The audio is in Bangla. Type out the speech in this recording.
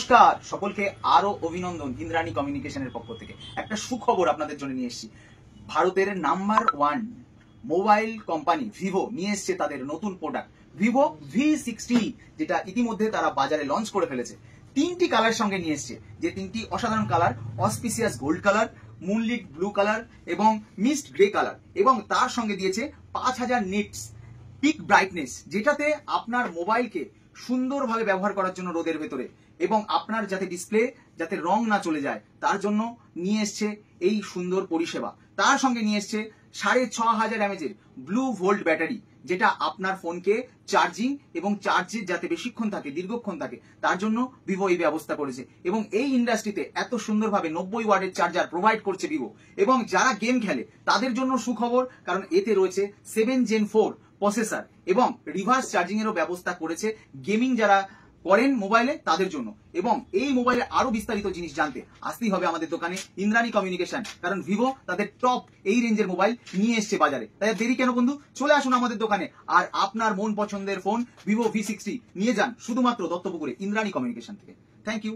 নমস্কার সকলকে, আরো অভিনন্দন ইন্দ্রাণী কমিউনিকেশনের পক্ষ থেকে। একটা সুখবর আপনাদের জন্য নিয়ে এসেছি। ভারতের নাম্বার 1 মোবাইল কোম্পানি ভিভো নিয়ে এসছে তাদের নতুন প্রোডাক্ট ভিভো V60, যেটা ইতিমধ্যে তারা বাজারে লঞ্চ করে ফেলেছে। 3টি কালার সঙ্গে নিয়ে এসছে, যে 3টি অসাধারণ colour: auspicious gold colour, moonlit blue colour এবং মিস্ট গ্রে কালার। এবং তার সঙ্গে দিয়েছে 5000 নিটস পিক ব্রাইটনেস, যেটাতে আপনার মোবাইলকে সুন্দরভাবে ব্যবহার করার জন্য রোদের ভেতরে, এবং আপনার যাতে ডিসপ্লে যাতে রং না চলে যায় তার জন্য নিয়ে এসছে এই সুন্দর পরিষেবা। তার সঙ্গে নিয়ে এসছে 6500 mAh ব্লু ভোল্ট ব্যাটারি, যেটা আপনার ফোনকে চার্জিং এবং চার্জে যাতে বেশিক্ষণ থাকে, দীর্ঘক্ষণ থাকে, তার জন্য ভিভো এই ব্যবস্থা করেছে। এবং এই ইন্ডাস্ট্রিতে এত সুন্দরভাবে 90 ওয়াটের চার্জার প্রোভাইড করছে ভিভো। এবং যারা গেম খেলে তাদের জন্য সুখবর, কারণ এতে রয়েছে 7 Gen 4 প্রসেসর এবং রিভার্স চার্জিং এরও ব্যবস্থা করেছে গেমিং যারা করেন মোবাইলে তাদের জন্য। এবং এই মোবাইলে আরো বিস্তারিত জিনিস জানতে আসতেই হবে আমাদের দোকানে ইন্দ্রাণী কমিউনিকেশন, কারণ ভিভো তাদের টপ এই রেঞ্জের মোবাইল নিয়ে এসছে বাজারে। তাই দেরি কেন বন্ধু, চলে আসুন আমাদের দোকানে আর আপনার মন পছন্দের ফোন ভিভো V60 নিয়ে যান শুধুমাত্র দত্তপুকুরে ইন্দ্রাণী কমিউনিকেশন থেকে। Thank you.